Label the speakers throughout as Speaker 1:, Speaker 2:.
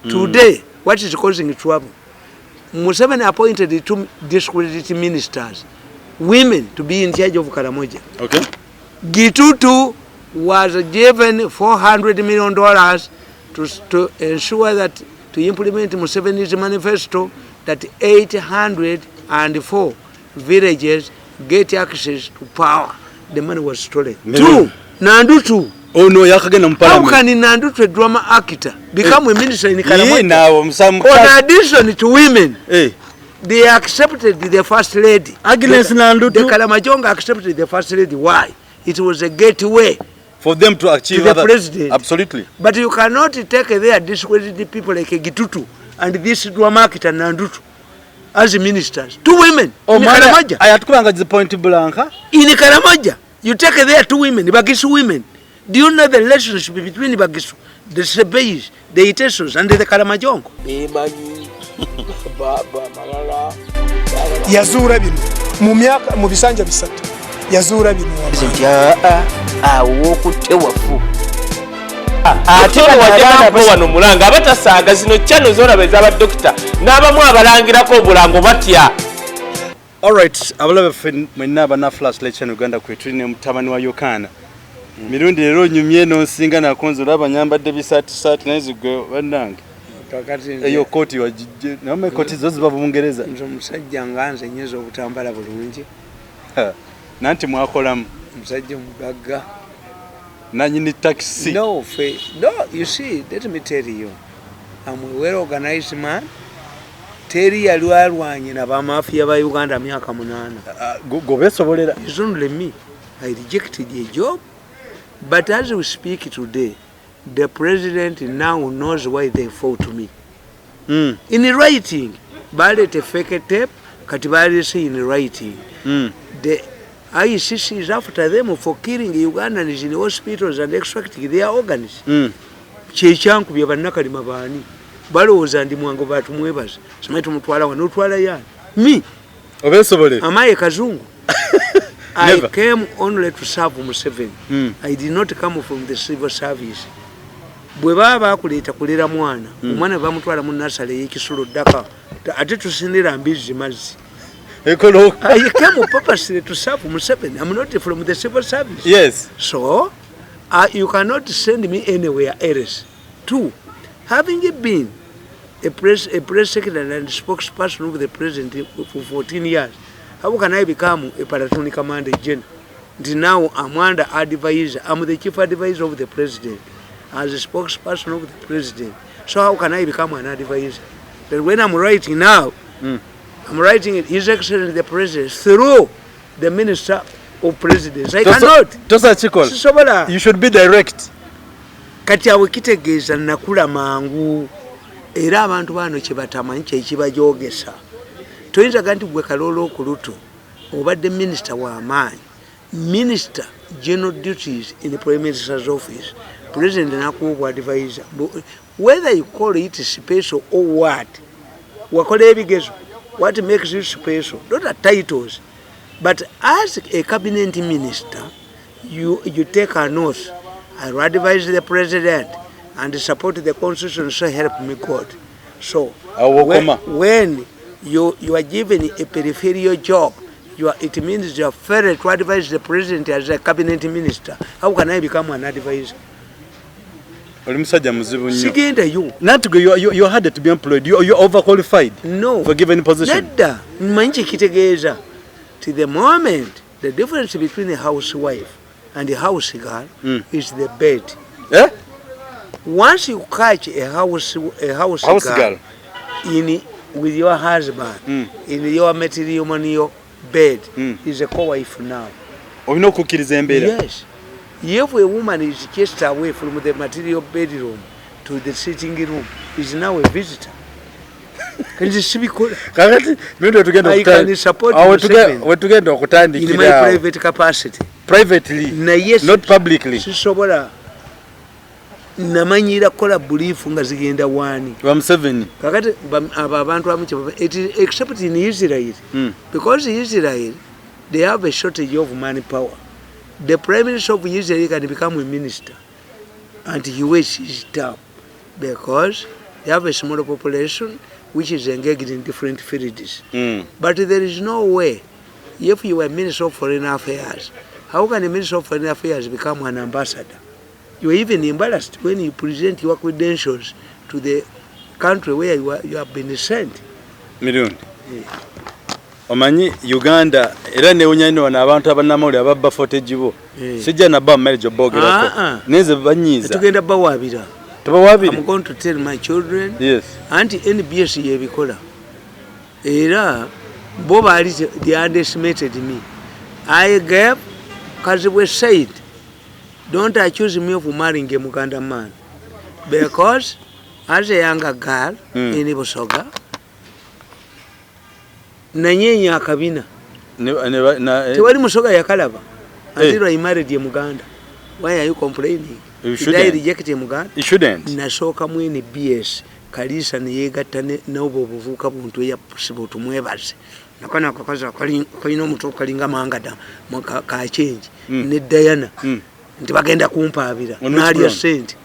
Speaker 1: Today, what is causing trouble? Museveni appointed 2 discredited ministers, women, to be in charge of Karamoja.
Speaker 2: Okay.
Speaker 1: Gitutu was given $400 million to ensure that, to implement Museveni's manifesto, that 804 villages get access to power. The money was stolen. 2. Nandu 2.
Speaker 2: Oh no, yakagenda mu parliament.
Speaker 1: How can Nandu, a drama actor, become a minister in Karamoja?
Speaker 2: In
Speaker 1: addition to women, they accepted the first lady.
Speaker 2: Agnes Nandu,
Speaker 1: the Kalamajonga accepted the first lady. Why? It was a gateway
Speaker 2: for them to achieve
Speaker 1: the president.
Speaker 2: Absolutely.
Speaker 1: But you cannot take their discredited people like a Gitutu and this drama actor Nandutu as ministers. 2 women in Karamoja.
Speaker 2: I had to the point blanca.
Speaker 1: In Karamoja, you take there 2 women, the Bagisu women. Do you know the relationship between the Bagisu, the Sebei's, the Itesos, and the Karamajongo?
Speaker 3: Yazura bino mu myaka mu bisanja bisatu yazura bino
Speaker 4: wokutewafu ate wajjako wano mulanga abatasaaga zino channel zona bezaba doctor n'abamu abalangirako obulango batya.
Speaker 2: Alright, abalabe mwenna bana flash lecture Uganda kwetulina mutabani wa Yokana. Mirundi lero nyumye no nsinga na konzo labanyambadde bisati nazigwe bannange. Eyo koti wajije namwe koti zozi bava Bungereza.
Speaker 1: Nzo musajja nganze nyezo obutambala bulungi.
Speaker 2: Nanti mwakolamu
Speaker 1: musajja mugagga.
Speaker 2: Nanyini taxi.
Speaker 1: No, you see, let me tell you. I'm a well-organized man. Teri yalwanye na bamafia ba Uganda myaka 8.
Speaker 2: Gobesobolera.
Speaker 1: It's only me. I rejected a job. But as we speak today, the president now knows why they fought me. In writing, ballet fake tape, katibali say in writing. The ICC is after them for killing Ugandans in hospitals and extracting their organs. Chechanku bya bannakali mabani. Balowooza ndi mwango batu mwebaza. Simanyi mutwala wano twala yani. Me.
Speaker 2: Obesobole.
Speaker 1: Amaye kazungu. I came only to serve Museveni. I did not come from the civil service. Bwe baba akuleta kulera mwana, omwana bamutwala mu nasale y'ekisulo ddaka. Ate tusindira mbizi mazzi. I came purposely to serve Museveni. I'm not from the civil service.
Speaker 2: Yes.
Speaker 1: So, you cannot send me anywhere else. 2, having been a press secretary and spokesperson of the president for 14 years, how can I become a platoon commander general? Now I'm under advisor. I'm the chief advisor of the president as a spokesperson of the president. So how can I become an advisor? But when I'm writing now, I'm writing it, His Excellency the President through the Minister of Presidents. I cannot.
Speaker 2: You should be direct.
Speaker 1: Kati awe kitegeeza nakula mangu era abantu bano kye batamanyi kye kibajogesa. Toyinza ganti gwe Kalolo okulutu obadde minister wa amaanyi. Minister general duties in the Prime Minister's office. President nakuwa advisor. Whether you call it special or what, wakola ebigezo. What makes you special? Not the titles. But as a cabinet minister, you take an oath. I will advise the president and support the constitution, so help me God. So when you are given a peripheral job, it means you are fair to advise the president as a cabinet minister. How can I become an advisor?
Speaker 2: You had to be employed. You're overqualified.
Speaker 1: No.
Speaker 2: For given position.
Speaker 1: To the moment, the difference between a housewife and a house girl is the bed.
Speaker 2: Eh?
Speaker 1: Once you catch a house girl with your husband in your matrimonial bed, is a co-wife now. Yes. If a woman is chased away from the material bedroom to the sitting room, is now a visitor. Can you see? I can support in my private capacity.
Speaker 2: Privately,
Speaker 1: yes,
Speaker 2: not publicly.
Speaker 1: Namanyira kola belief nga zigenda wani.
Speaker 2: Museveni.
Speaker 1: Kakati abantu abamu except in Israel. Because Israel, they have a shortage of manpower. The Prime Minister of Israel can become a minister and he wastes his time because They have a small population which is engaged in different fields. But there is no way, if you are Minister of Foreign Affairs, how can a Minister of Foreign Affairs become an ambassador? You are even embarrassed when you present your credentials to the country where you have been sent.
Speaker 2: Mirundi. Omanyi Uganda era newunyani wana abantu abanamuli ababba fotejibo. Sijja nabba marriage obogerako. Neze banyiza.
Speaker 1: Tugenda bawabira.
Speaker 2: Tubawabira.
Speaker 1: I'm going to tell my children.
Speaker 2: Yes.
Speaker 1: Anti NBS yebikola. Era bo bali they underestimated me. I gave because we said don't accuse me of marrying a Muganda man. Because as a younger girl in Busoga, Nanyenya Akabina. Tiwali Musoga Yakalaba. Until I married a Muganda. Why are you complaining? Did I reject a Muganda?
Speaker 2: You shouldn't.
Speaker 1: Nasoka mwini BS. Kalisa niyegatane nobo buvuka buntu ya possible to mwebaze. Nakana kakaza kalino muto kalinga mangada ka change. Ne Diana. Nti bagenda kumpabira. Nali ya sent.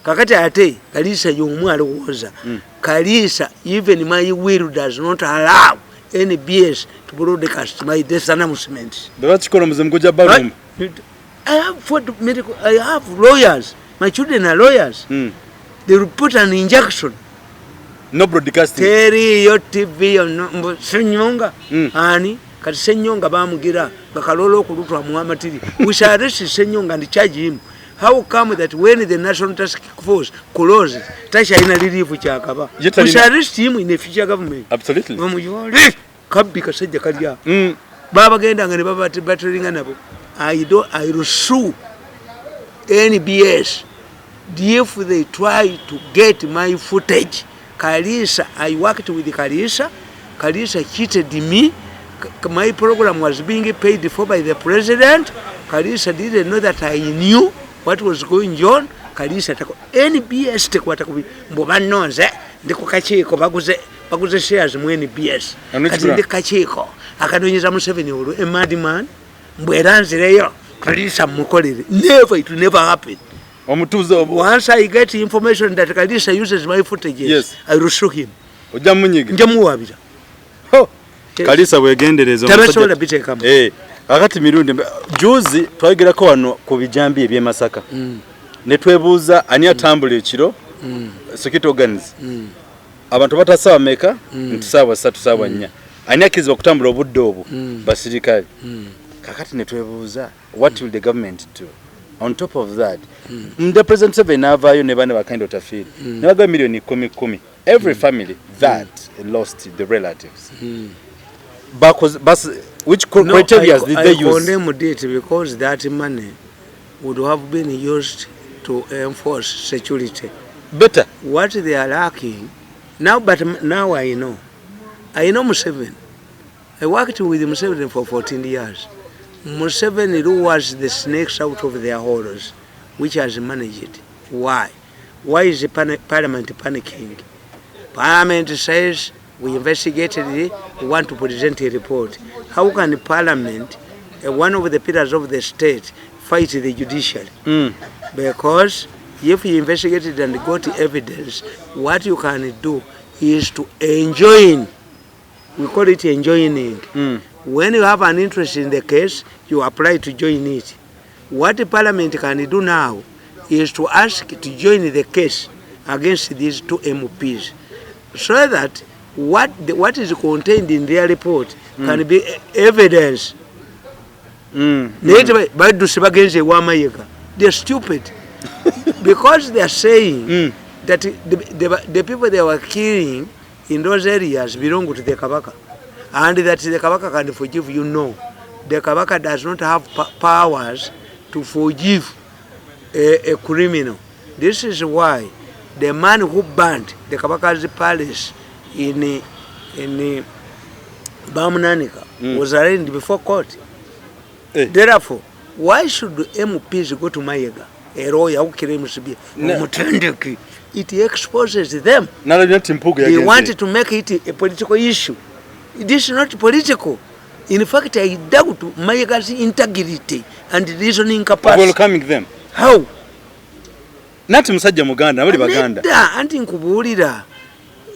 Speaker 1: Kakati ate Kalisa yomwalo woza. Kalisa even my will does not allow any BS to broadcast my death announcement.
Speaker 2: Bachikola muzemgoja barum.
Speaker 1: I have lawyers. My children are lawyers. They will put an injection.
Speaker 2: No broadcasting.
Speaker 1: Teri yo TV no senyonga. Ani kati senyonga bamugira bakalolo okulutwa muhamatiri. We shall arrest senyonga and charge him. How come that when the National Task Force closes, Tasha ina relief chakaba? We shall arrest him in the future government.
Speaker 2: Absolutely.
Speaker 1: Kabbi kasajja kalya. Baba genda ngane baba battling nabo. I will sue any BS if they try to get my footage. Kalisa, I worked with Kalisa. Kalisa cheated me. My program was being paid for by the president. Kalisa didn't know that I knew what was going on. Kalisa tako any BS tekwatakubi mbobanonze ndiko kachiko baguze shares mu NBS. Kati ndikachiko akadonyeza Museveni olu a madman mbweranzireyo Kalisa mukolere. Never, it will never happen. Once I get information that Kalisa uses my footages, yes, I will show him. Njamuwabira.
Speaker 2: Kalisa wegendereza
Speaker 1: tabasobola biteekamu.
Speaker 2: Akati mirundi juzi twagerako wano ku bijambi eby'eMasaka. Ne twebuuza ani atambula ekiro security organs. Abantu batasawa meka nti sawa 3 sawa 4. Ani akizwa kutambula obudde obwo basirikale. Kakati ne twebuuza what will the government do? On top of that, the President Seven avayo ne bana bakaindo tafiri. Naga milioni 10. Every family that lost the relatives. Which criteria did they use? I
Speaker 1: condemned it because that money would have been used to enforce security.
Speaker 2: Better.
Speaker 1: What they are lacking now, but now I know Museveni. I worked with Museveni for 14 years. Museveni who was the snakes out of their holes, which has managed. Why? Why is the parliament panicking? Parliament says we investigated it, we want to present a report. How can the parliament, one of the pillars of the state, fight the judiciary? Because if you investigated and got evidence, what you can do is to enjoin. We call it enjoining. When you have an interest in the case, you apply to join it. What the parliament can do now is to ask to join the case against these 2 MPs, so that what is contained in their report can be evidence. They're stupid because they are saying that the people they were killing in those areas belong to the Kabaka, and that the Kabaka can forgive you. No, the Kabaka does not have powers to forgive a criminal. This is why the man who burned the Kabaka's palace in Bamunanika was arraigned before court. Therefore, why should MPs go to Mayiga, a lawyer who claims to be Mutendeki? It exposes them. They wanted to make it a political issue. It is not political. In fact, I doubt Mayiga's integrity and reasoning capacity.
Speaker 2: Welcoming them.
Speaker 1: How?
Speaker 2: Nati musajja muganda bali baganda.
Speaker 1: Anti nkubulira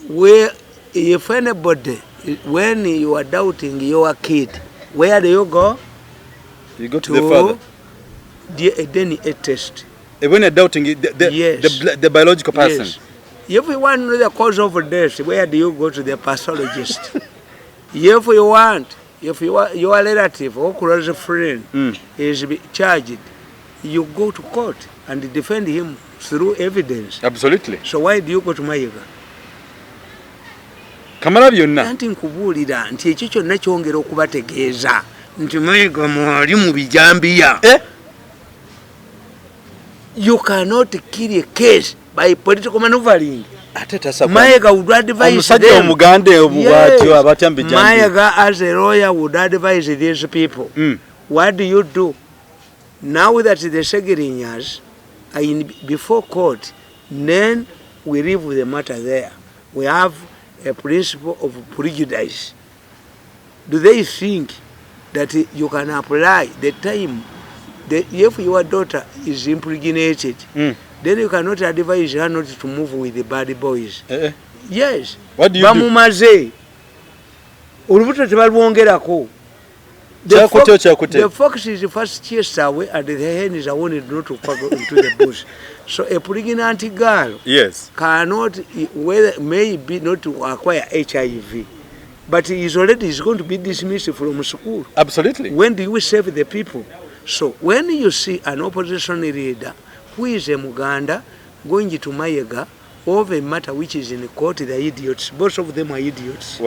Speaker 1: where if anybody, when you are doubting your kid, where do you go?
Speaker 2: You go to the father.
Speaker 1: Then a test.
Speaker 2: When you're doubting
Speaker 1: Yes.
Speaker 2: the biological person.
Speaker 1: Yes. If you want to know the cause of death, where do you go? To the pathologist. If you want, if your relative or close friend is charged, you go to court and defend him through evidence.
Speaker 2: Absolutely.
Speaker 1: So why do you go to Mayiga?
Speaker 2: Kamala byonna.
Speaker 1: Anti nkubuulira nti ekyo kyonna kyongera okubategeeza nti Mayiga mwali mu bijambiya. You cannot kill a case by political maneuvering. Mayiga would advise them. Mayiga as a lawyer would advise these people. What do you do? Now that the Segerinyas are before court, then we leave the matter there. We have a principle of prejudice. Do they think that you can apply the time that if your daughter is impregnated, then you cannot advise her not to move with the bad boys? Yes.
Speaker 2: What do you do?
Speaker 1: The fox is first chased away and the hen is warned not to go into the bush. So a pregnant girl cannot, maybe not to acquire HIV, but is already going to be dismissed from school.
Speaker 2: Absolutely.
Speaker 1: When do you save the people? So when you see an opposition leader who is a Muganda going to Mayiga over a matter which is in the court, they are idiots. Both of them are idiots.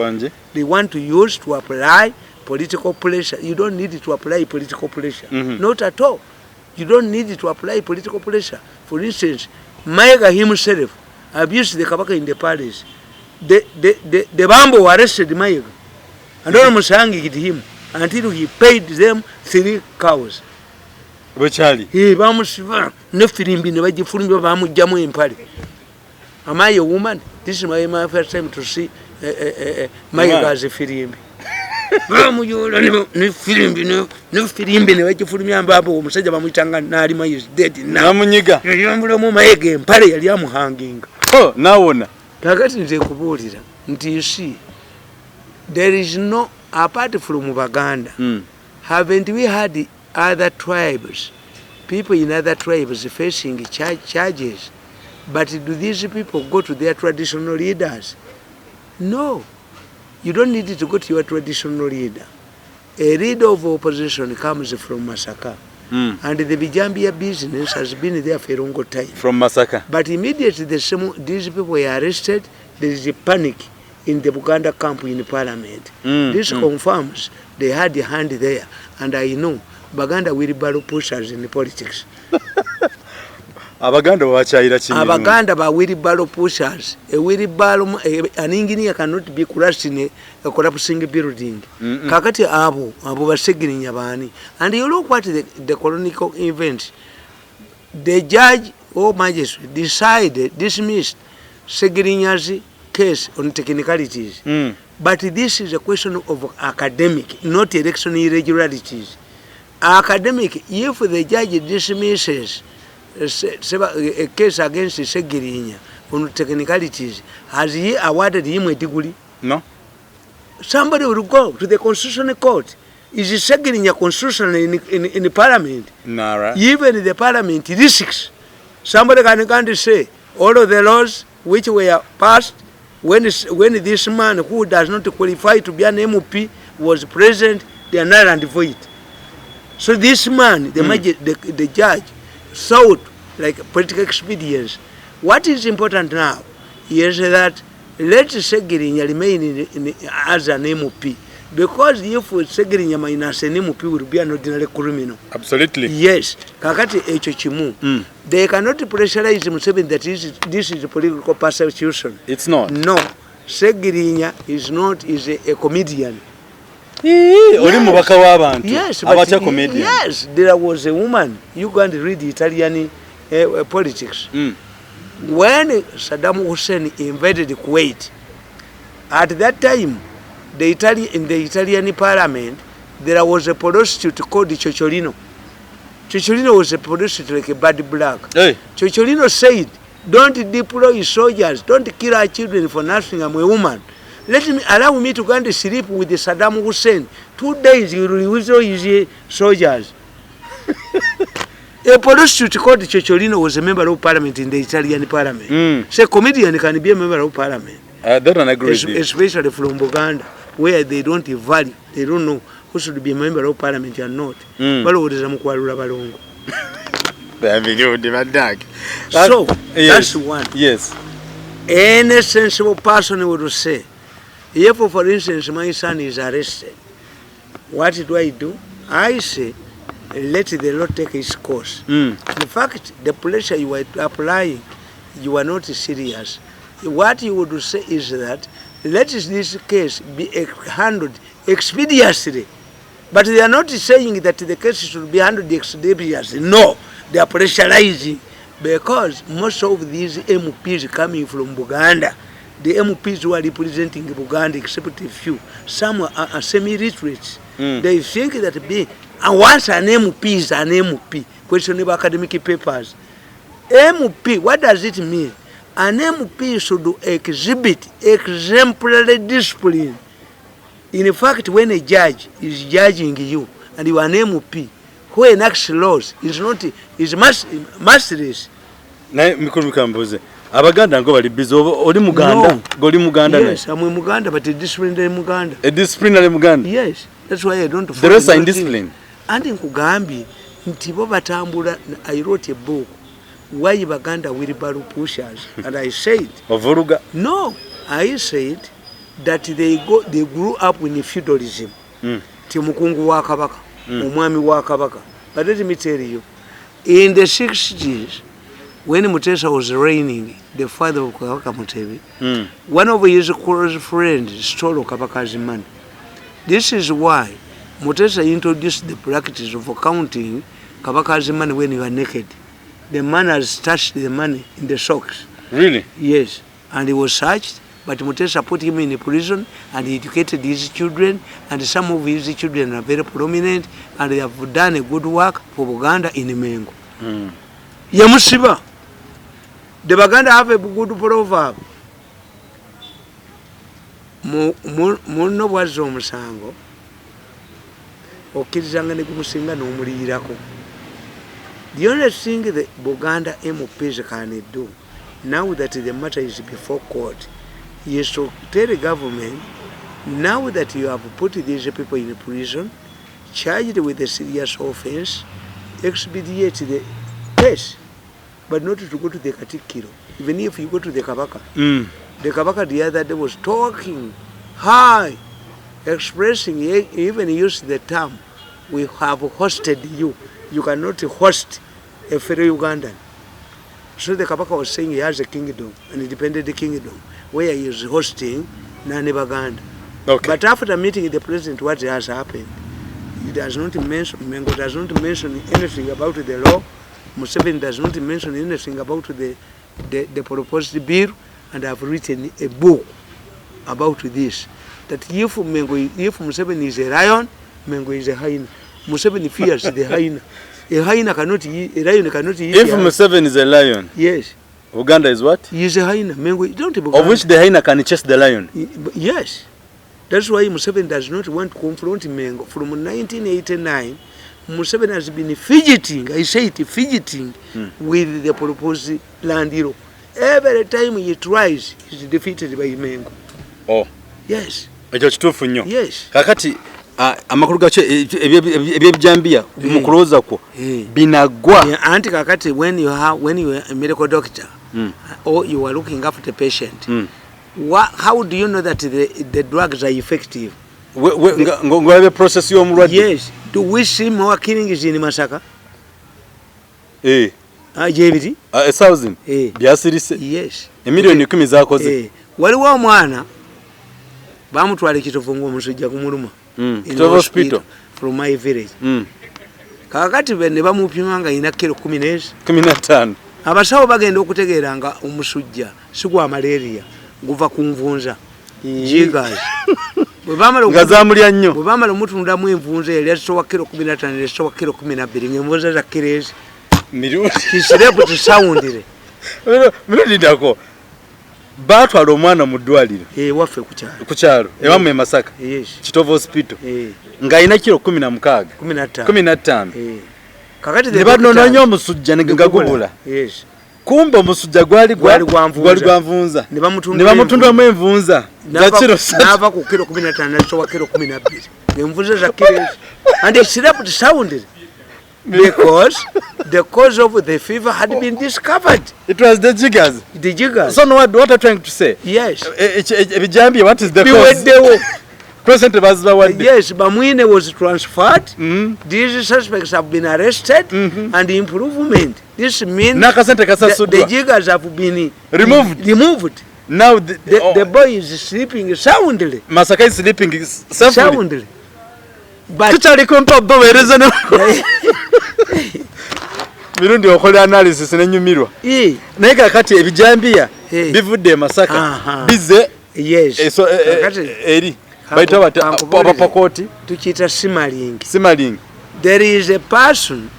Speaker 1: They want to use to apply political pressure. You don't need to apply political pressure. Not at all. You don't need to apply political pressure. For instance, Mayiga himself abused the Kabaka in the palace. The Bambo arrested Mayiga and almost hanged him until he paid them 3 cows. He bamusiba ne firimbi ne bagifulumbi bamujjamu empale. Am I a woman? This is my first time to see Mayiga as a firimbi. Bamuyola ne firimbi ne firimbi ne bagifulumbi ambapo omusajja bamuyitanga nali Mayiga is dead now. Namunyiga. Yambula mu Mayiga empale yali amuhanginga.
Speaker 2: Oh, nawona.
Speaker 1: Kakati nze kubuulira nti you see there is no, apart from Baganda, haven't we had other tribes, people in other tribes facing charges? But do these people go to their traditional leaders? No. You don't need to go to your traditional leader. A leader of opposition comes from Masaka. And the Bijambia business has been there for a long time. From Masaka. But immediately these people were arrested, there is a panic in the Buganda camp in the parliament. This confirms they had a hand there. And I know Baganda will battle pushers in the politics. Abaganda ba wheelbarrow pushers. A wheelbarrow, an engineer cannot be crushed in a collapsing building. Kakati abu basegini nyabani. And you look what the colonial events. The judge or magistrate dismissed Segirinya's case on technicalities. But this is a question of academic, not election irregularities. Academic, if the judge dismisses a case against Segirinya on technicalities, has he awarded him a degree? No. Somebody will go to the Constitutional Court. Is Segirinya constitutional in the parliament? No, right. Even the parliament risks. Somebody can say all of the laws which were passed when this man who does not qualify to be an MP was present, they are null and void. So this man, the judge, thought like political expedience. What is important now is that let Segirinya remain as an MP, because if Segirinya minus an MP will be an ordinary criminal. Absolutely. Yes. Kakati echochimu. They cannot pressurize him that this is a political persecution. It's not. No. Segirinya is a comedian. Yes, but yes, there was a woman. You go and read Italian politics. When Saddam Hussein invaded Kuwait, at that time, in the Italian parliament, there was a prostitute called Cicciolino. Cicciolino was a prostitute like a bad black. Hey. Cicciolino said Don't deploy soldiers. Don't kill our children for nothing. I'm a woman. Allow me to go and sleep with the Saddam Hussein. 2 days you will withdraw his soldiers. A prostitute called Cicciolino was a member of parliament in the Italian parliament. So a comedian can be a member of parliament.
Speaker 2: I don't agree with you.
Speaker 1: Especially from Buganda, where they don't value, they don't know who should be a member of parliament and not. So, that's one.
Speaker 2: Yes.
Speaker 1: Any sensible person would say, if, for instance, my son is arrested, what do? I say, let the law take its course. In fact, the pressure you are applying, you are not serious. What you would say is that, let this case be handled expeditiously. But they are not saying that the case should be handled expeditiously. No, they are pressurizing. Because most of these MPs coming from Buganda, the MPs who are representing Buganda, except a few, some are semi-literate. They think that once an MP is an MP, questionable academic papers. MP, what does it mean? An MP should exhibit exemplary discipline. In fact, when a judge is judging you and you are an MP, who enacts laws is masterless.
Speaker 2: Na mikuru kamboze. Abaganda ngo bali bizo oli Muganda, goli Muganda.
Speaker 1: Yes, I'm a Muganda, but a disciplinary Muganda.
Speaker 2: A disciplinary Muganda.
Speaker 1: Yes, that's why I don't.
Speaker 2: The rest are indisciplined.
Speaker 1: And in Kugambi, ntibo batambula. I wrote a book. Why Baganda wheelbarrow pushers? And I said,
Speaker 2: Ovuruga.
Speaker 1: No, I said that they grew up in feudalism. Timukungu wa Kabaka, Umwami wa Kabaka. But let me tell you, in the 60s, when Mutesa was reigning, the father of Kabaka Mutebi, one of his close friends stole Kabaka's money. This is why Mutesa introduced the practice of counting Kabaka's money when you are naked. The man has touched the money in the socks.
Speaker 2: Really?
Speaker 1: Yes. And he was searched, but Mutesa put him in a prison and he educated his children, and some of his children are very prominent and they have done a good work for Buganda in Mengo. Yamusiba. The Baganda have a good proverb. Muno wazo omusango okkirizanga ne kumusinga n'omuliyirako. The only thing that Buganda MPs can do, now that the matter is before court, is to tell the government, now that you have put these people in prison, charged with a serious offense, expedite the case, but not to go to the Katikiro. Even if you go to the Kabaka. The Kabaka the other day was talking high, expressing, even used the term, we have hosted you. You cannot host a fellow Ugandan. So the Kabaka was saying he has a kingdom, an independent kingdom, where he is hosting Nani Baganda.
Speaker 2: Okay.
Speaker 1: But after meeting the president, what has happened? He does not mention, Mengo does not mention anything about the law. Museveni does not mention anything about the proposed bill, and I have written a book about this. That if Museveni is a lion, Mengo is a hyena. Museveni fears the hyena. A hyena cannot eat, a lion cannot eat.
Speaker 2: If Museveni is a lion,
Speaker 1: yes.
Speaker 2: Uganda is what?
Speaker 1: He is a hyena. Mengo, don't
Speaker 2: Of which the hyena can chase the lion.
Speaker 1: Yes. That's why Museveni does not want to confront Mengo. From 1989, Museveni has been fidgeting, I say it, fidgeting with the proposed land deal. Every time he tries, he's defeated by Mengo.
Speaker 2: Oh.
Speaker 1: Yes.
Speaker 2: Yes. Kakati amakuru gacho ebyebijambia mukuloza ko binagwa.
Speaker 1: Anti kakati when you are a medical doctor or you are looking after the patient, how do you know that the drugs are effective?
Speaker 2: Ngwabe process yo mulwadde.
Speaker 1: Yes. Do we see more killings in eMasaka? Jebiti?
Speaker 2: 1,000. Byasirise.
Speaker 1: Yes.
Speaker 2: Emiliyoni 10 zakoze.
Speaker 1: Waliwo omwana bamutwala Kitovu ng'omusujja kumuluma.
Speaker 2: In the hospital
Speaker 1: from my village. Kakati bene bamupima nga ina kilo
Speaker 2: 15.
Speaker 1: Abasawo bagenda okutegeera nga omusujja sigwa malaria guva ku nvunza. Jigas.
Speaker 2: Ngazamulya nnyo.
Speaker 1: Bwe bamala omutunda mu envunza yali asowa kilo 15 esowa kilo 12 ng'envunza za kirezi.
Speaker 2: Mirundi.
Speaker 1: Kisire ku soundire.
Speaker 2: Mulindako. Batwala omwana mu ddwaliro.
Speaker 1: Waffe
Speaker 2: ku kyalo. Ewamu eMasaka. Kitovu hospital. Nga alina kilo 16. 15.
Speaker 1: Kakati
Speaker 2: ne banoonya omusujja ne gagubula. Kumbe omusujja gwali gwanvunza. Ne bamutundamu envunza.
Speaker 1: N'ava ku kilo 15 n'asowa kilo 12. Envunza za kilo. And it slept sounded. Because the cause of the fever had been discovered.
Speaker 2: It was the jiggers.
Speaker 1: The jiggers.
Speaker 2: So what are you trying to say?
Speaker 1: Yes.
Speaker 2: Ebijambi, what is the cause?
Speaker 1: Yes, Bamwine was transferred. These suspects have been arrested and improvement. This means the jiggers have been removed.
Speaker 2: Now
Speaker 1: the boy is sleeping soundly.
Speaker 2: Masaka is sleeping
Speaker 1: soundly. But
Speaker 2: Mirundi okola analysis nenyumirwa. Naye kakati ebijambiya bivudde eMasaka bize
Speaker 1: yes
Speaker 2: eri baita abapakoti
Speaker 1: tukita simaling. There is a person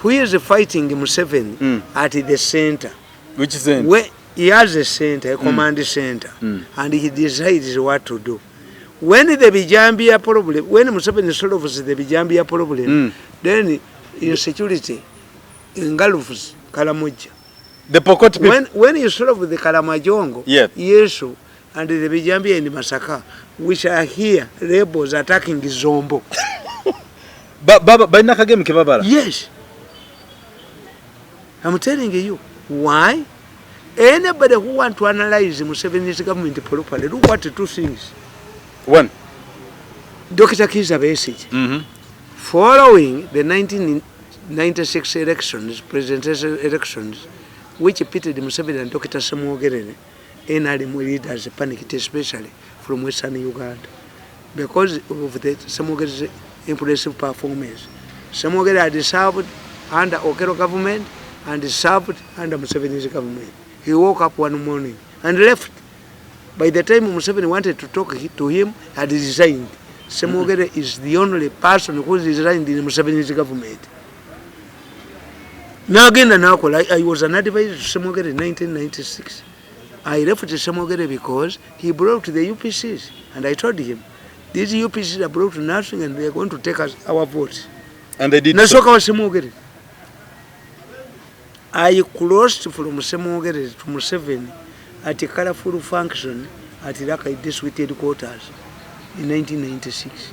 Speaker 1: who is fighting Museveni at the center.
Speaker 2: Which center?
Speaker 1: Where he has a center, a command center, and he decides what to do. When the Bijambia problem, when Museveni solves the Bijambia problem, then insecurity engulfs Karamoja.
Speaker 2: The Pokot people.
Speaker 1: When you solve the Karamajongo, Yesu, and the Bijambia and Masaka, which are here, rebels attacking Zombo. Yes. I'm telling you. Why? Anybody who wants to analyze Museveni's government properly, do what two things.
Speaker 2: One.
Speaker 1: Dr. Kizza Besigye, following the 1996 elections, presidential elections, which pitted Museveni and Dr. Samuogerere, NRM leaders panicked, especially from Western Uganda, because of the Samuogerere's impressive performance. Samuogerere had served under Okero government and served under Museveni's government. He woke up one morning and left. By the time Museveni wanted to talk to him, had resigned. Samuogerere is the only person who resigned in Museveni's government. Now again, I was an advisor to Samuogerere in 1996. I left Samuogerere because he brought the UPCs, and I told him, these UPCs are brought to nothing, and they are going to take us our votes.
Speaker 2: And they did.
Speaker 1: Samuogerere. I crossed from Samuogerere to Museveni at a colorful function at Rakai District headquarters in 1996.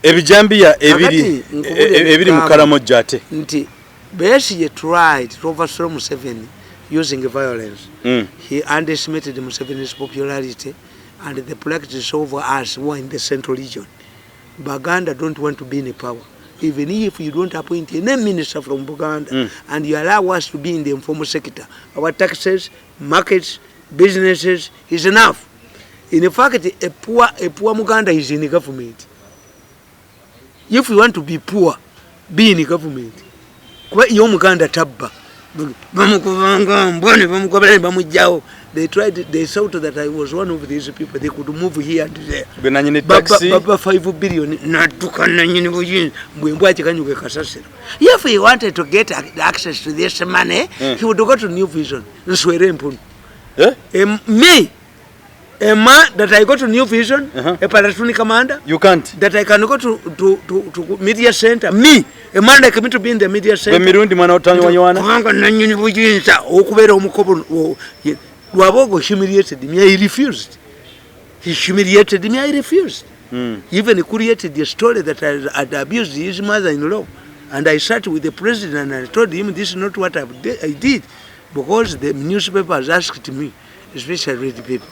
Speaker 2: Ebijambiya ebiri mu Karamoja ate.
Speaker 1: Nti Besigye tried to overthrow Museveni using violence. He underestimated Museveni's popularity and the practice over us who are in the central region. Baganda don't want to be in power. Even if you don't appoint any minister from Buganda and you allow us to be in the informal sector, our taxes, markets, businesses is enough. In fact, a poor Muganda is in the government. If you want to be poor, be in the government. Yo Muganda tabba. They tried, they thought that I was one of these people. They could move here and there. Baba 5 billion. If he wanted to get access to this money, he would go to New Vision. Me, a man that I go to New Vision, a platoon commander.
Speaker 2: You can't.
Speaker 1: That I can go to media center. Me, a man that can to be in the media center. Wabogo humiliated me, I refused. He humiliated me, I refused. Even he created the story that I had abused his mother-in-law. And I sat with the president and I told him this is not what I did. Because the newspapers asked me, especially the people.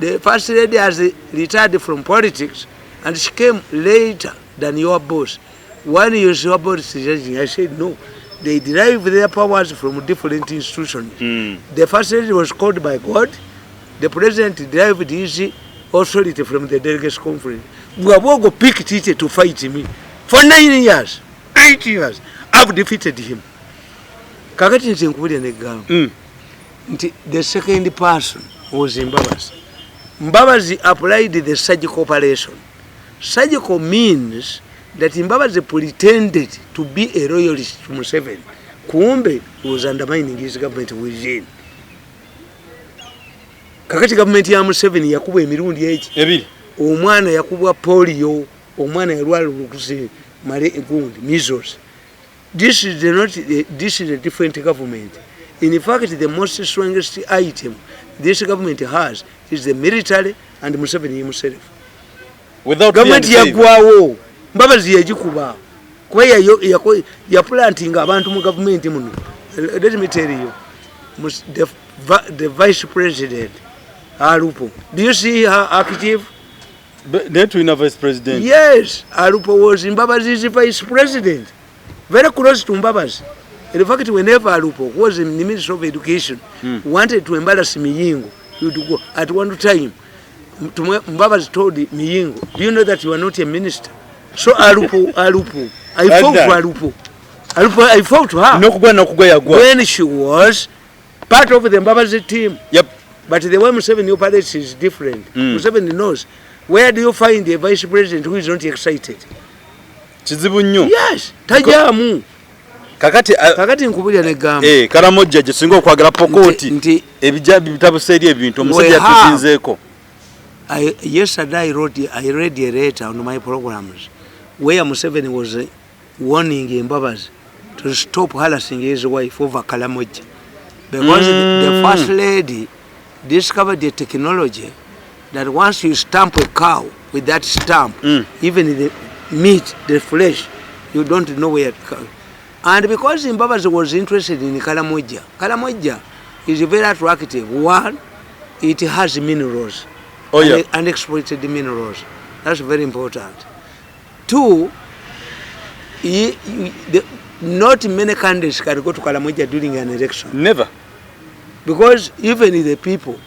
Speaker 1: The first lady has retired from politics and she came later than your boss. When you saw about suggesting, I said no. They derive their powers from different institutions. The first lady was called by God. The president derived his authority from the delegates conference. Wabogo picked it to fight me. For 9 years, 8 years, I've defeated him. The second person was Mbabazi. Mbabazi applied the surgical operation. Surgical means that Mbabazi pretended to be a royalist to Museveni. kumbe was undermining his government within. Kakati government ya Museveni yakubwa emirundi eki omwana yakubwa polio, omwana yalwala olukusi male gundi measles. This is a different government. In fact, the most strongest item this government has is the military and Museveni himself.
Speaker 2: Without
Speaker 1: government yagwawo Mbabazi yagikuba kuba ya planting abantu mu government muno. Let me tell you, the vice president Alupo, do you see her active?
Speaker 2: That we vice president.
Speaker 1: Yes, Alupo was Mbabazi's vice president, very close to Mbabazi. In fact, whenever Alupo was in the Ministry of Education, wanted to embarrass Miyingo, he would go. At one time, Mbabazi told Miyingo, do you know that you are not a minister? So Alupo, I fought for Alupo. I fought her when she was part of the Mbabazi team.
Speaker 2: Yep.
Speaker 1: But the way Museveni operates is different. Museveni knows. Where do you find a vice president who is not excited?
Speaker 2: Chizibu nnyo.
Speaker 1: Yes, tajamu. Kakati nkubulya ne gamba.
Speaker 2: Karamojja je singa okwagala pokoti. Ebijabi bitabuseri ebintu omusajja tuzinzeeko.
Speaker 1: Yesterday I read a letter on my programs where Museveni was warning Mbabazi to stop harassing his wife over Karamoja. Because the first lady discovered the technology that once you stamp a cow with that stamp, even the meat, the flesh, you don't know where it comes. And because Mbabazi was interested in Karamoja, Karamoja is very attractive. One, it has minerals, unexploited minerals. That's very important. Two, not many candidates can go to Karamoja during an election.
Speaker 2: Never.
Speaker 1: Because even the people,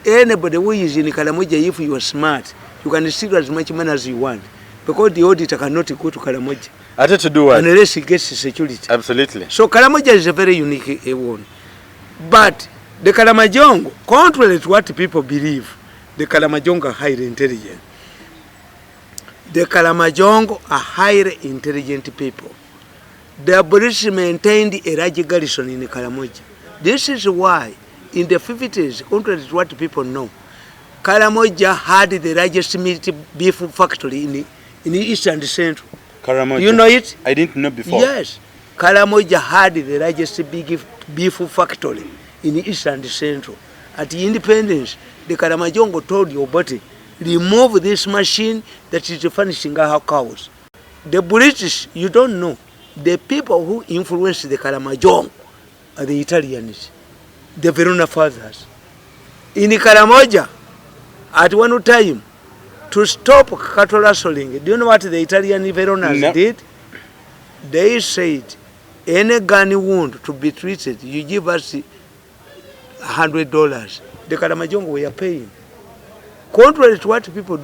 Speaker 1: anybody who is in Karamoja, if you are smart, you can steal as much money as you want. Because the auditor cannot go to Karamoja.
Speaker 2: I had to do what?
Speaker 1: Unless he gets security.
Speaker 2: Absolutely.
Speaker 1: So Karamoja is a very unique one. But the Karamajongo, contrary to what people believe, the Karamajongo are highly intelligent. The Karamajongo are highly intelligent people. The British maintained a large garrison in Karamoja. This is why, in the 50s, contrary to what people know, Karamoja had the largest meat beef factory in the East and Central.
Speaker 2: Karamoja.
Speaker 1: You know it?
Speaker 2: I didn't know before.
Speaker 1: Yes. Karamoja had the largest beef factory in the East and Central. At the independence, the Karamajongo told your body, remove this machine that is furnishing our cows. The British, you don't know, the people who influenced the Karamajongo are the Italians, the Verona fathers. In Karamoja, at one time, to stop cattle rustling, do you know what the Italian Veronas did? They said, any gun wound to be treated, you give us $100. The Karamajongo were paying. Contrary to what people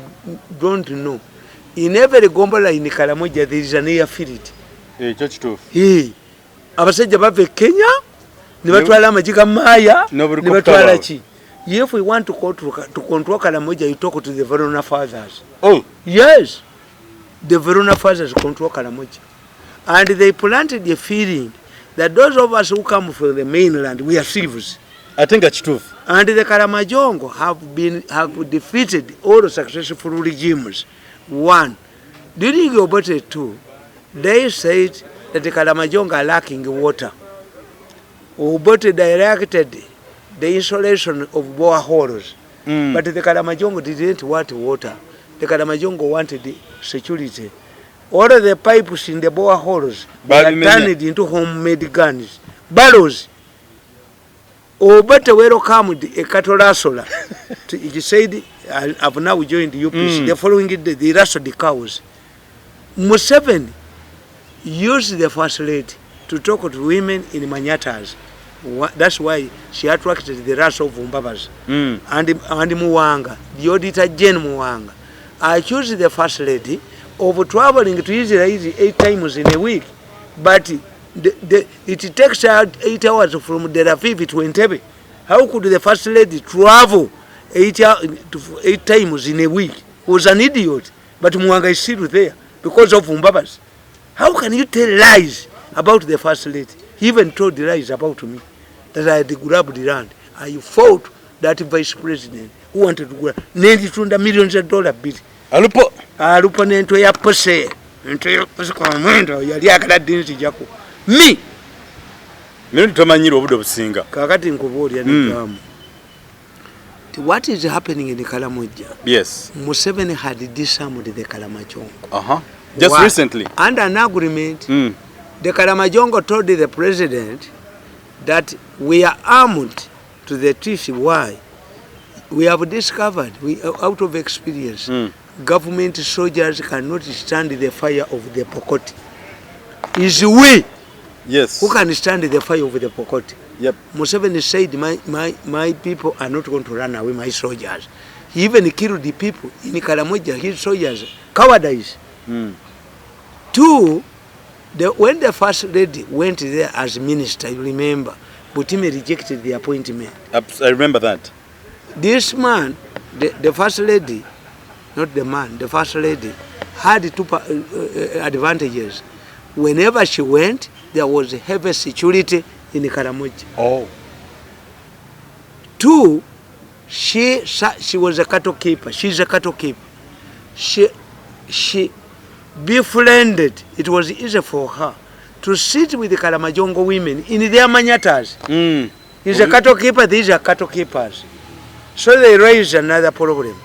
Speaker 1: don't know, in every gombola in Karamoja there is an airfield.
Speaker 2: Church too.
Speaker 1: Abasajja bave Kenya, nibatwala amajiga maya, nibatwala chi. If we want to control Karamoja, you talk to the Verona fathers.
Speaker 2: Oh.
Speaker 1: Yes. The Verona fathers control Karamoja. And they planted the feeling that those of us who come from the mainland, we are thieves.
Speaker 2: I think that's true.
Speaker 1: And the Karamajongo have defeated all the successful regimes. One, during Obote 2, they said that the Karamajongo are lacking water. Obote directed the installation of boreholes, but the Karamajongo didn't want water. The Karamajongo wanted the security. All of the pipes in the boreholes were turned into homemade guns, barrels. Obote welcomed a cattle rustler. He said, I've now joined the UPC. They're following it, they rustled the cows. Museveni used the first lady to talk to women in Manyatas. That's why she attracted the rush of Mbabazi and Muwanga, the auditor Jen Muwanga. I choose the first lady of traveling to Israel 8 times in a week, but it takes her 8 hours from Tel Aviv to Entebbe. How could the first lady travel 8 times in a week? He was an idiot, but Muwanga is still there because of Mbabazi. How can you tell lies about the first lady. He even told lies about me that I had grabbed the land. I fought that vice president who wanted to grab $90 millions bill. Alupo nento ya pose. Nento ya pose kwa mwendo yali akala dinzi jako. Me.
Speaker 2: Mimi tomanyiro obudo businga.
Speaker 1: Kakati nkubuli yani what is happening in the Kalamoja?
Speaker 2: Yes.
Speaker 1: Museveni had disarmed the Kalamajongo.
Speaker 2: Just recently.
Speaker 1: Under an agreement, the Kalamajongo told the president that we are armed to the teeth. Why? We have discovered, out of experience, government soldiers cannot stand the fire of the Pokoti. Is we who can stand the fire of the Pokoti.
Speaker 2: Yep.
Speaker 1: Museveni said, my people are not going to run away, my soldiers. He even killed the people in Kalamoja, his soldiers. Cowardice. Two, when the first lady went there as minister, you remember, Butime rejected the appointment.
Speaker 2: I remember that.
Speaker 1: This man, the first lady, not the man, the first lady, had two advantages. Whenever she went, there was heavy security in Karamoja. Two, she was a cattle keeper. She's a cattle keeper. She befriended. It was easy for her to sit with the Kalamajongo women in their manyatas. He's a cattle keeper. These are cattle keepers. So they raised another problem.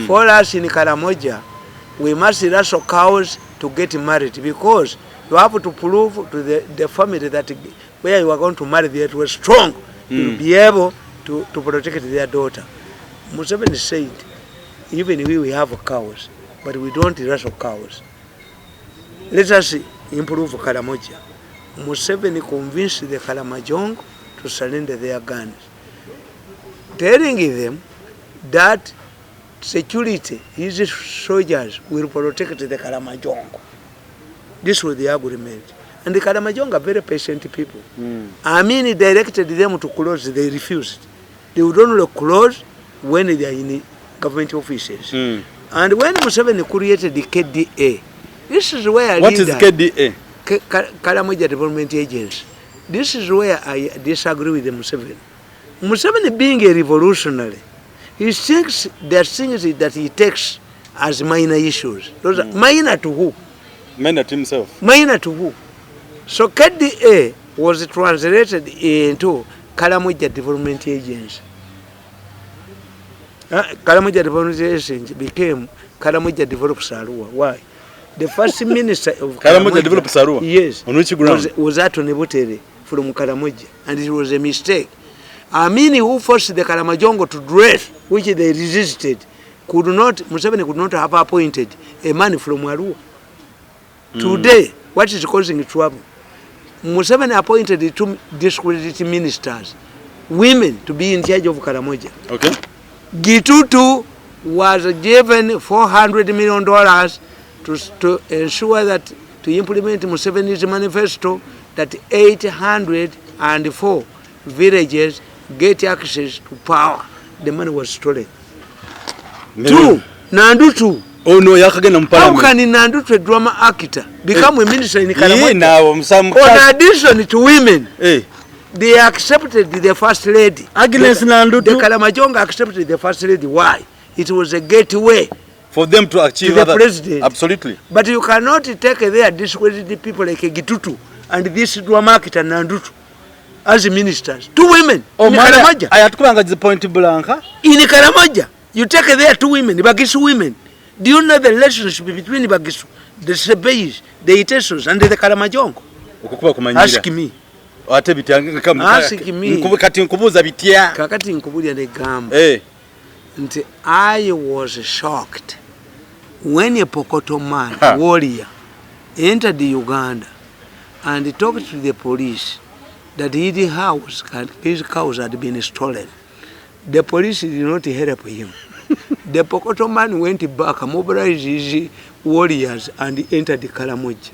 Speaker 1: For us in Karamoja, we must wrestle cows to get married because you have to prove to the family that where you are going to marry, that was strong. You'll be able to protect their daughter. Museveni said, even we have cows, but we don't wrestle cows. Let us improve Karamoja. Museveni convinced the Kalamajongo to surrender their guns, telling them that security, his soldiers will protect the Kalamajongo. This was the agreement. And the Kalamajongo are very patient people. I mean, he directed them to close, they refused. They would only close when they are in government offices. And when Museveni created the KDA, this is where
Speaker 2: what is KDA?
Speaker 1: Kalamoja Development Agency. This is where I disagree with Museveni. Museveni being a revolutionary, he thinks there are things that he takes as minor issues. Those are minor to who?
Speaker 2: Minor to himself.
Speaker 1: Minor to who? So KDA was translated into Kalamoja Development Agency. Kalamoja Development Agency became Kalamoja Develop Sarua. Why? The first minister of
Speaker 2: Kalamoja Develop Sarua?
Speaker 1: Yes.
Speaker 2: On which ground?
Speaker 1: Was Atone Butere from Kalamoja. And it was a mistake. Amini who forced the Kalamajongo to dress, which they resisted, Museveni could not have appointed a man from Arua. Today, what is causing trouble? Museveni appointed the two discredited ministers, women, to be in charge of Karamoja.
Speaker 2: Okay.
Speaker 1: Gitutu was given $400 million to ensure that, to implement Museveni's manifesto, that 804 villages get access to power. The money was stolen. Two, Nandutu.
Speaker 2: Oh no, yakagenda mu parliament.
Speaker 1: How can Nandutu, a drama actor, become a minister in Karamoja?
Speaker 2: In
Speaker 1: addition to women, they accepted the first lady.
Speaker 2: Agnes Nandutu.
Speaker 1: The Kalamajongo accepted the first lady. Why? It was a gateway
Speaker 2: for them to achieve
Speaker 1: the president.
Speaker 2: Absolutely.
Speaker 1: But you cannot take their discredited people like Gitutu and this drama actor Nandutu as ministers. Two women in Karamoja.
Speaker 2: I had to point blanca.
Speaker 1: In Karamoja, you take there two women, Bagisu women. Do you know the relationship between Bagisu, the Sebei's, the Itesos, and the Kalamajongo? Ask me. Ask me. Kakati nkubulia negamba. I was shocked when a Pokoto man, warrior, entered Uganda and talked to the police that his cows had been stolen. The police did not help him. The Pokoto man went back, mobilized his warriors and entered the Karamoja.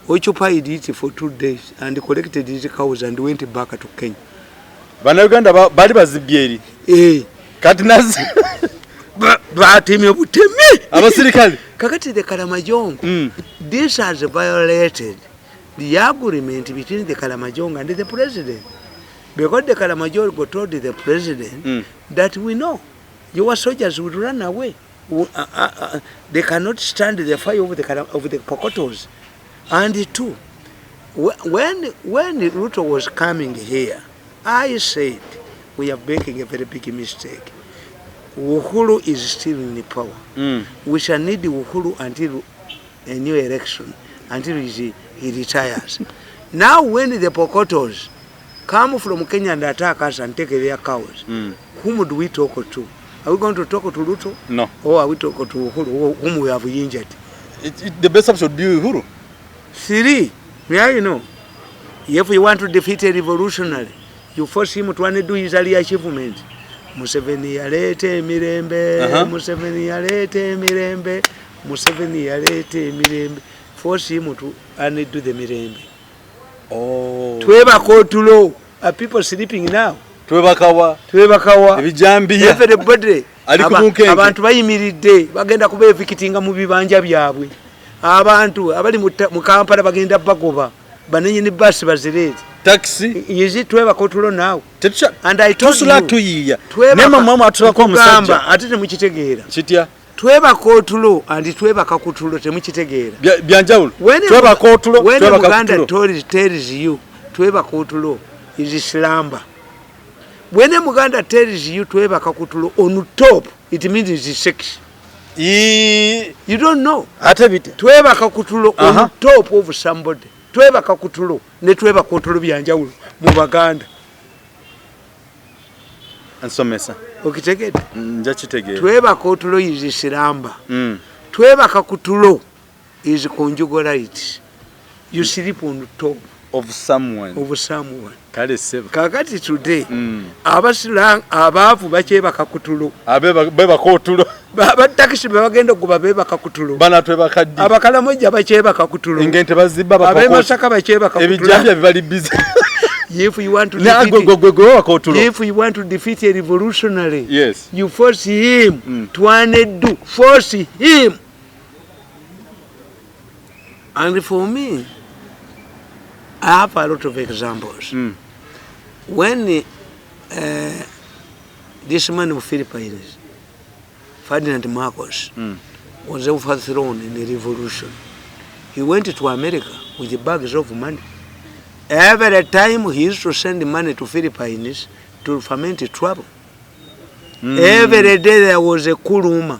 Speaker 1: Occupied it for 2 days and collected his cows and went back to Kenya.
Speaker 2: Uganda bali bazibyeri. Kati nazi
Speaker 1: batemye butemi
Speaker 2: abasirikali
Speaker 1: kakati the Kalamajongo. This has violated the agreement between the Kalamajong and the president. Because the Kalamajong told the president that we know your soldiers would run away. They cannot stand the fire of the Pokotos. And two, when Ruto was coming here, I said, we are making a very big mistake. Uhuru is still in the power. We shall need Uhuru until a new election, until he retires. Now when the Pokotos come from Kenya and attack us and take their cows, whom do we talk to? Are we going to talk to Ruto?
Speaker 2: No.
Speaker 1: Or are we talking to Uhuru, whom we have injured?
Speaker 2: The best option would be Uhuru.
Speaker 1: Three. Yeah, you know. If you want to defeat a revolutionary, you force him to want to do his early achievement. Museveni yalete mirembe, Museveni yalete mirembe, Museveni yalete mirembe. Force him to do the mirembe.
Speaker 2: Oh.
Speaker 1: Tweba kotulo. Are people sleeping now? Tweba kawa. Everybody. Abantu bayimiridde bagenda kubeevikitinga mu bibanja byabwe. Abantu abali mu Kampala bagenda bagoba. Banenye ni bus bazirete.
Speaker 2: Taxi.
Speaker 1: Is it tweba kotulo now? And I told you.
Speaker 2: Tusula tuyiya.
Speaker 1: Tweba
Speaker 2: mama atulako omusajja.
Speaker 1: Ate temukitegeera.
Speaker 2: Kitya.
Speaker 1: Tweba kotulo and tweba kakutulo temukitegeera.
Speaker 2: Byanjawulo. Tweba kotulo, tweba kakutulo.
Speaker 1: When Uganda tells you tweba kotulo is slamba. When Uganda tells you tweba kakutulo on top, it means it's sex. You don't know. Tweba kakutulo on top of somebody. Tweba kakutulo ne tweba kotulo byanjawulo mu Baganda.
Speaker 2: Ansomesa.
Speaker 1: Okitegedde?
Speaker 2: Njakitegeera.
Speaker 1: Tweba kotulo is silamba. Tweba kakutulo is conjugal rights. You sleep on top
Speaker 2: of someone.
Speaker 1: Kale seba. Kakati today, abasilang abavu bacheba kakutulo.
Speaker 2: Beba kotulo.
Speaker 1: Batakisi bagenda kuba beba kakutulo.
Speaker 2: Bana tweba kaddi.
Speaker 1: Abakala moja bacheba kakutulo.
Speaker 2: Engente bazibba bakoko.
Speaker 1: eMasaka bacheba kakutulo.
Speaker 2: Ebijambya bibali busy.
Speaker 1: If you want to defeat a revolutionary,
Speaker 2: yes,
Speaker 1: you force him to force him. And for me, I have a lot of examples. When this man of Philippines, Ferdinand Marcos, was overthrown in the revolution, he went to America with bags of money. Every time he used to send money to Philippines to ferment trouble. Every day there was a kuruma.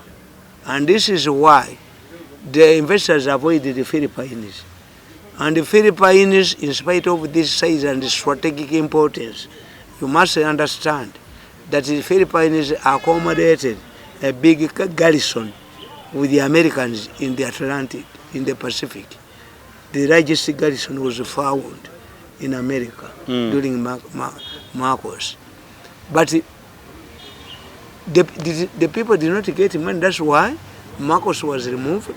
Speaker 1: And this is why the investors avoided the Philippines. And the Philippines, in spite of this size and strategic importance, you must understand that the Philippines accommodated a big garrison with the Americans in the Atlantic, in the Pacific. The largest garrison was found in America during Marcos. But the people did not get money. That's why Marcos was removed.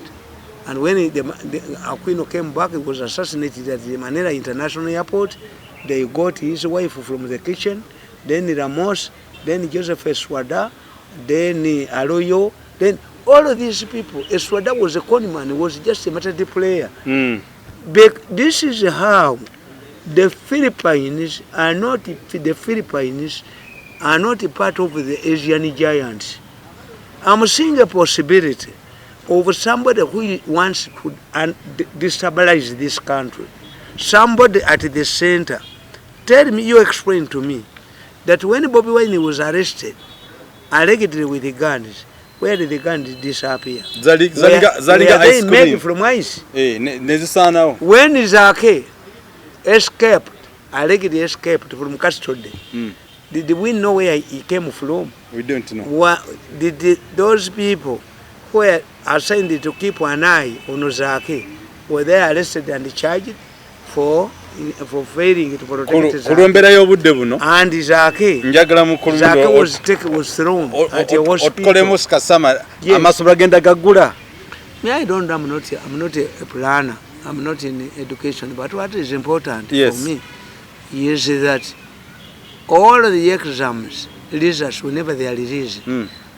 Speaker 1: And when Aquino came back, he was assassinated at the Manila International Airport. They got his wife from the kitchen, then Ramos, then Joseph Eswada, then Arroyo, then all of these people. Eswada was a conman, he was just a maternity player. This is how the Philippines are not part of the Asian giants. I'm seeing a possibility of somebody who wants to destabilize this country. Somebody at the center. Tell me, you explain to me that when Bobby Wine was arrested, allegedly with the guns, where did the guns disappear?
Speaker 2: Zaliga
Speaker 1: they made from ice. When Zake escaped, allegedly escaped from custody, did we know where he came from?
Speaker 2: We don't know.
Speaker 1: Did those people who were assigned to keep an eye on Zake, were they arrested and charged for failing to protect Zake? And Zake was thrown at a hospital. Yeah, I'm not a planner. I'm not in education, but what is important for me is that all the exams, results, whenever they are released,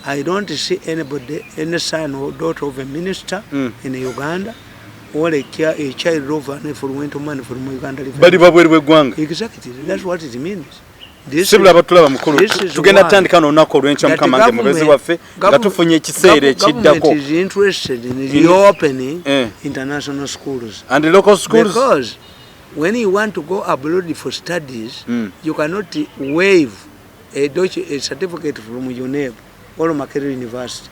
Speaker 1: I don't see anybody, any son or daughter of a minister in Uganda, or a child of an influential man from Uganda.
Speaker 2: Bali babwerwe gwanga.
Speaker 1: Exactly, that's what it means.
Speaker 2: Sibula batulaba mukulu tugenda tandika n'olunaku olw'enkya mukamange mubezi waffe nga tufunye ekiseera ekiddako.
Speaker 1: Government is interested in reopening international schools
Speaker 2: and local schools,
Speaker 1: because when you want to go abroad for studies, you cannot waive a certificate from UNEB or Makerere University.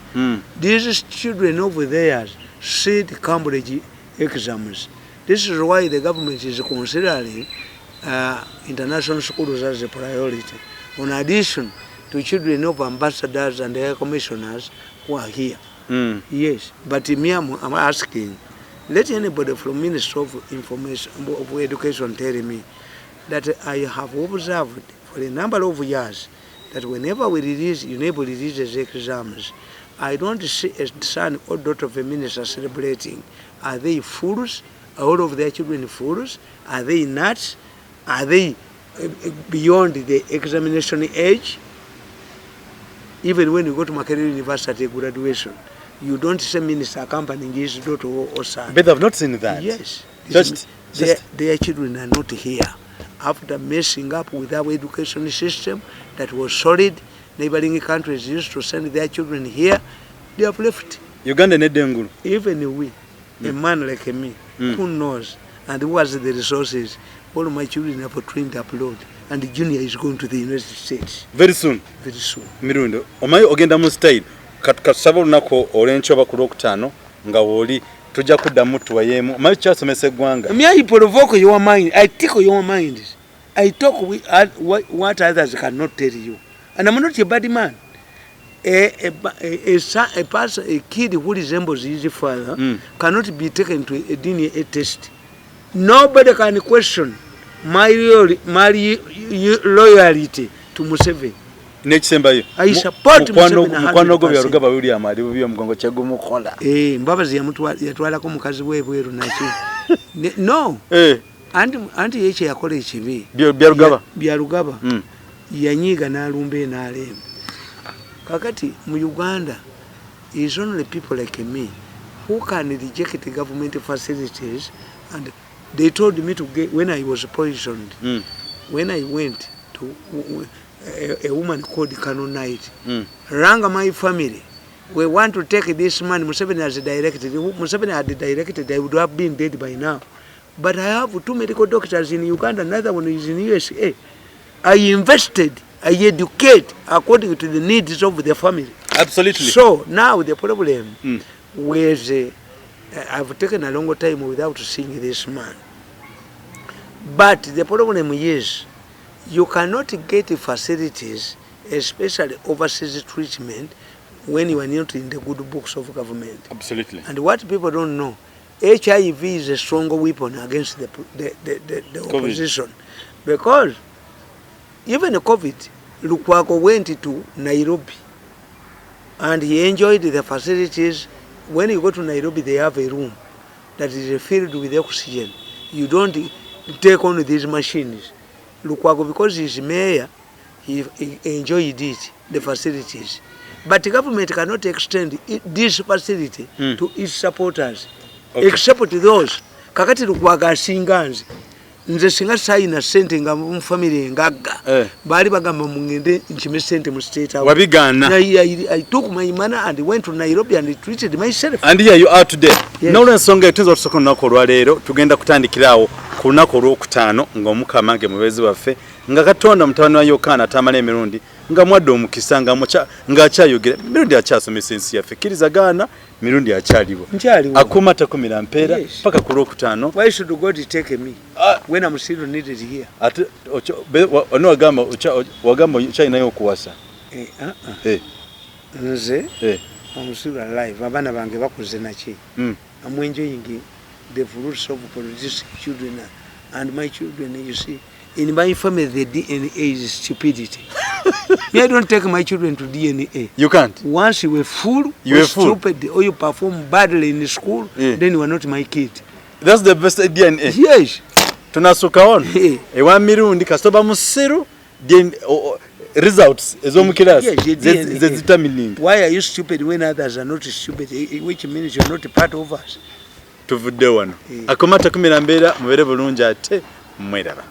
Speaker 1: These children over there sit Cambridge exams. This is why the government is considering international schools as a priority, in addition to children of ambassadors and air commissioners who are here. Yes, but I'm asking, let anybody from Ministry of Information of Education tell me that I have observed for a number of years that whenever we release, UNEB releases exams, I don't see a son or daughter of a minister celebrating. Are they fools? Are all of their children fools? Are they nuts? Are they beyond the examination age? Even when you go to Makerere University graduation, you don't see minister accompanying his daughter or son.
Speaker 2: But I've not seen that.
Speaker 1: Yes.
Speaker 2: Just
Speaker 1: their children are not here. After messing up with our education system that was solid, neighboring countries used to send their children here, they have left.
Speaker 2: Uganda nedengulu.
Speaker 1: Even we, a man like me, who knows and who has the resources, all my children have trained abroad, and the junior is going to the United States.
Speaker 2: Very soon.
Speaker 1: Very soon.
Speaker 2: Mirundo, omayo ogenda mu style. Katusaba lunako olw'enkya oba ku Lwokutaano nga woli tujja kuddamu tuwayemu. Omayo kyasomesa eggwanga.
Speaker 1: Me, I provoke your mind. I tickle your mind. I talk with what others cannot tell you. And I'm not a bad man. A person, a kid who resembles his father cannot be taken to a DNA test. Nobody can question my loyalty to Museveni.
Speaker 2: Nekisembayo.
Speaker 1: I support Museveni.
Speaker 2: Mukwano gwo byalugaba William ali byo mugongo kyagumukola.
Speaker 1: Mbabazi yatwalako mukazi we bweru nakyo. No. Anti yeche yakola ekibi. Byalugaba. Yanyiga n'alumba n'alemba. Kakati mu Uganda is only people like me who can reject the government facilities, and they told me to get, when I was poisoned, when I went to a woman called Kanonite, rang my family, we want to take this man, Museveni has directed, Museveni had directed, I would have been dead by now. But I have 2 medical doctors in Uganda, another one is in USA. I invested, I educate according to the needs of the family.
Speaker 2: Absolutely.
Speaker 1: So now the problem was I've taken a long time without seeing this man. But the problem is you cannot get facilities, especially overseas treatment, when you are not in the good books of government.
Speaker 2: Absolutely.
Speaker 1: And what people don't know, HIV is a stronger weapon against the opposition. Because even COVID, Lukwago went to Nairobi and he enjoyed the facilities. When you go to Nairobi, they have a room that is filled with oxygen. You don't take on these machines. Lukwago, because he's mayor, he enjoyed it, the facilities. But the government cannot extend this facility to its supporters, except those. Kakati Lukwago asinganzi. Nze singa sayina sente nga mu family ngagga bali bagamba mungende nchime sente mu state house
Speaker 2: wabigana.
Speaker 1: I took my money and went to Nairobi and treated myself.
Speaker 2: And here you are today. Yes. Now ensonga etuzo otusoko nako lwaleero tugenda kutandikirawo ku lunaku olwokutaano ng'omukamange mubezi waffe nga Katonda mutabani wa Yokana Tamale emirundi nga mwadde omukisa nga akyayogera mirundi akyasomesa ensi yaffe kkiriza mirundi akyaliwo akuma takumira mpeera paka ku lwokutaano.
Speaker 1: Why should God take me when I'm still needed here?
Speaker 2: Ate ono wagamba ukyalinayo okuwasa.
Speaker 1: Nze I'm still alive. Abana bange bakuze naki. I'm enjoying the fruits of producing children, and my children, you see, in my family the DNA is stupidity. I don't take my children to DNA.
Speaker 2: You can't.
Speaker 1: Once you were fool, you were stupid, or you perform badly in school, then you are not my kid.
Speaker 2: That's the best DNA.
Speaker 1: Yes.
Speaker 2: Tunasuka on. Ewa mirundi kasoba musiru results ezomukirasi determining.
Speaker 1: Why are you stupid when others are not stupid, which means you're not a part of us?
Speaker 2: tuvudde wano akomata kumira mbeera mubere bulungi ate mweraba